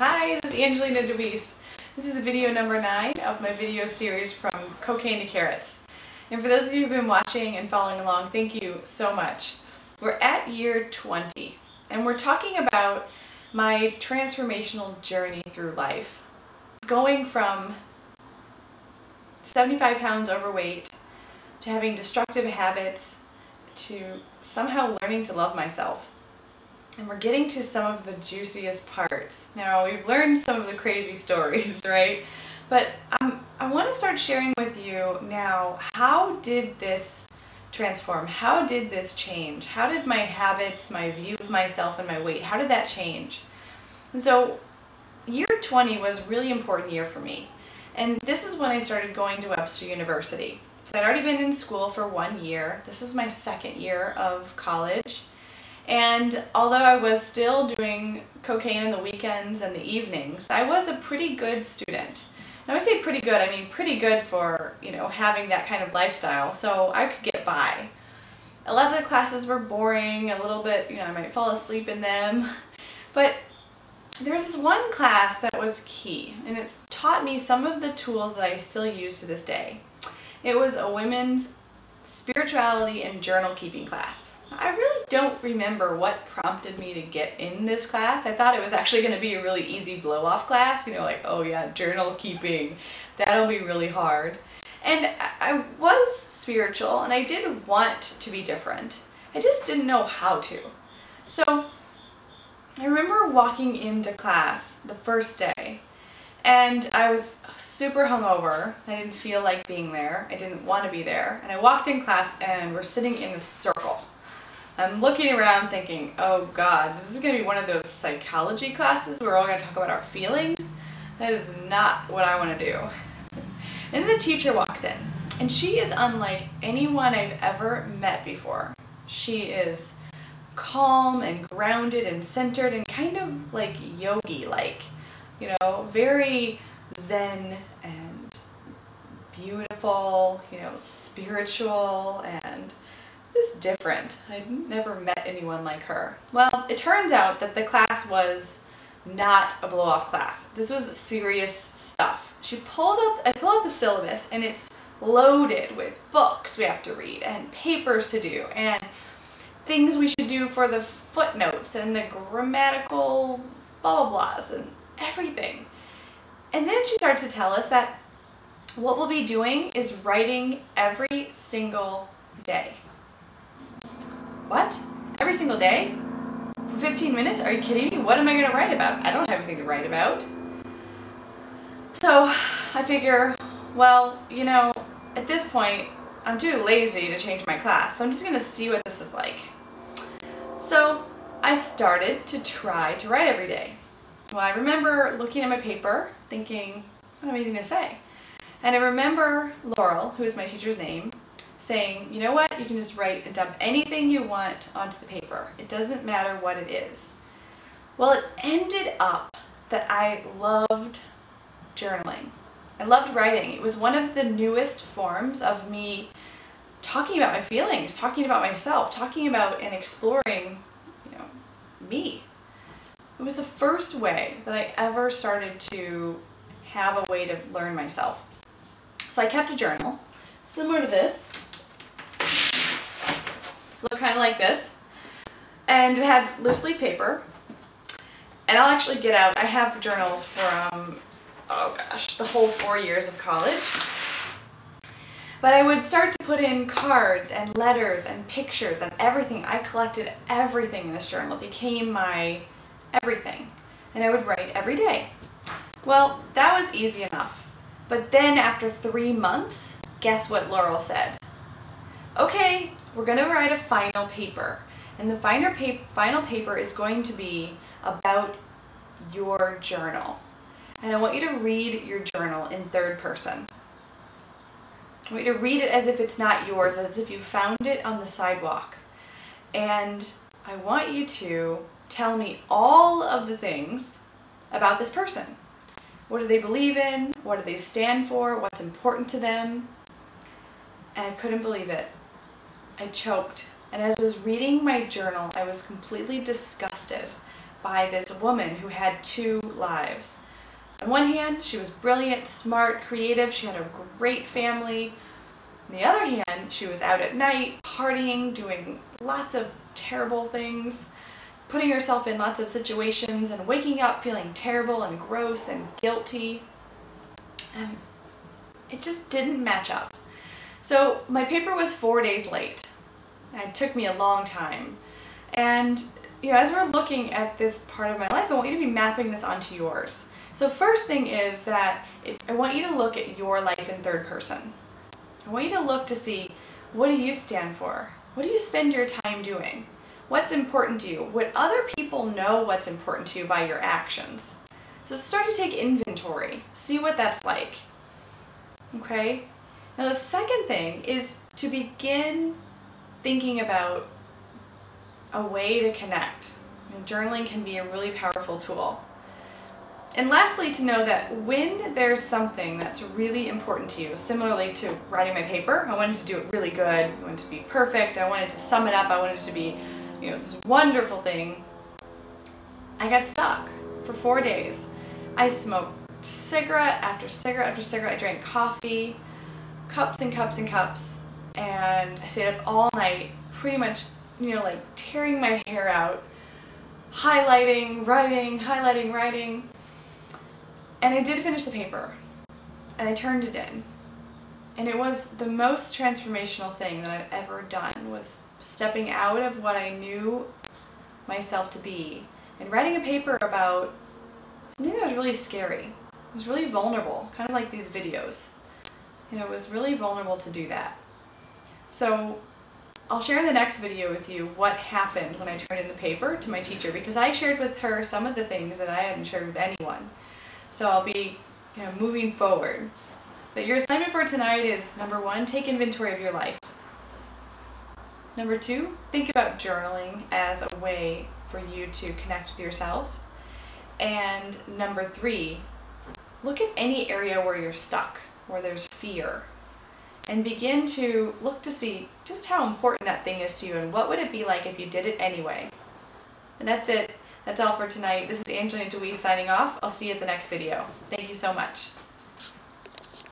Hi, this is Angelina Deweese. This is video number 9 of my video series from cocaine to carrots. And for those of you who've been watching and following along, thank you so much. We're at year 20 and we're talking about my transformational journey through life. Going from 75 pounds overweight to having destructive habits to somehow learning to love myself. And we're getting to some of the juiciest parts. Now, we've learned some of the crazy stories, right? But I want to start sharing with you now, how did this transform? How did this change? How did my habits, my view of myself and my weight, how did that change? And so, year 20 was a really important year for me. And this is when I started going to Webster University. So I'd already been in school for 1 year. This was my second year of college. And although I was still doing cocaine in the weekends and the evenings, I was a pretty good student. And when I say pretty good, I mean pretty good for, having that kind of lifestyle, so I could get by. A lot of the classes were boring, a little bit, I might fall asleep in them. But there was this one class that was key, and it's taught me some of the tools that I still use to this day. It was a women's spirituality and journal keeping class. I really don't remember what prompted me to get in this class. I thought it was actually going to be a really easy blow-off class, like, oh yeah, journal keeping, that'll be really hard. And I was spiritual and I did want to be different. I just didn't know how to. So I remember walking into class the first day and I was super hungover. I didn't feel like being there. I didn't want to be there. And I walked in class and we're sitting in a circle. I'm looking around thinking, oh God, this is going to be one of those psychology classes where we're all going to talk about our feelings. That is not what I want to do. And then the teacher walks in, and she is unlike anyone I've ever met before. She is calm and grounded and centered and kind of like yogi-like, very zen and beautiful, spiritual and just different. I'd never met anyone like her. Well, it turns out that the class was not a blow-off class. This was serious stuff. I pull out the syllabus and it's loaded with books we have to read and papers to do and things we should do for the footnotes and the grammatical blah blah blahs and everything. And then she starts to tell us that what we'll be doing is writing every single day. What? Every single day? For 15 minutes? Are you kidding me? What am I going to write about? I don't have anything to write about. So I figure, well, at this point, I'm too lazy to change my class, so I'm just going to see what this is like. So I started to try to write every day. Well, I remember looking at my paper, thinking, what am I even going to say? And I remember Laurel, who is my teacher's name, saying, you know what, you can just write and dump anything you want onto the paper. It doesn't matter what it is. Well, it ended up that I loved journaling. I loved writing. It was one of the newest forms of me talking about my feelings, talking about myself, talking about and exploring, me. It was the first way that I ever started to have a way to learn myself. So I kept a journal, similar to this. Look kind of like this, and it had loose leaf paper, and I'll actually get out, I have journals from, oh gosh, the whole 4 years of college, but I would start to put in cards and letters and pictures and everything. I collected everything in this journal. It became my everything, and I would write every day. Well, that was easy enough, but then after 3 months, guess what Laurel said? Okay, we're going to write a final paper, and the final paper is going to be about your journal. And I want you to read your journal in third person. I want you to read it as if it's not yours, as if you found it on the sidewalk. And I want you to tell me all of the things about this person. What do they believe in? What do they stand for? What's important to them? And I couldn't believe it. I choked. And as I was reading my journal, I was completely disgusted by this woman who had two lives. On one hand, she was brilliant, smart, creative, she had a great family. On the other hand, she was out at night, partying, doing lots of terrible things, putting herself in lots of situations and waking up feeling terrible and gross and guilty. And it just didn't match up. So my paper was 4 days late. It took me a long time. And as we're looking at this part of my life, I want you to be mapping this onto yours. So first thing is that I want you to look at your life in third person. I want you to look to see, what do you stand for? What do you spend your time doing? What's important to you? Would other people know what's important to you by your actions? So start to take inventory. See what that's like. Okay? Now the second thing is to begin thinking about a way to connect. Journaling can be a really powerful tool. And lastly, to know that when there's something that's really important to you, similarly to writing my paper, I wanted to do it really good, I wanted it to be perfect, I wanted to sum it up, I wanted it to be, this wonderful thing. I got stuck for 4 days. I smoked cigarette after cigarette after cigarette, I drank coffee, cups and cups and cups, and I stayed up all night, pretty much, like tearing my hair out, highlighting, writing, highlighting, writing. And I did finish the paper, and I turned it in. And it was the most transformational thing that I've ever done, was stepping out of what I knew myself to be and writing a paper about something that was really scary. It was really vulnerable, kind of like these videos. It was really vulnerable to do that. So I'll share in the next video with you what happened when I turned in the paper to my teacher, because I shared with her some of the things that I hadn't shared with anyone. So I'll be moving forward. But your assignment for tonight is, number 1, take inventory of your life. Number 2, think about journaling as a way for you to connect with yourself. And number 3, look at any area where you're stuck, where there's fear, and begin to look to see just how important that thing is to you and what would it be like if you did it anyway. And that's it. That's all for tonight. This is Angelina Deweese signing off. I'll see you at the next video. Thank you so much.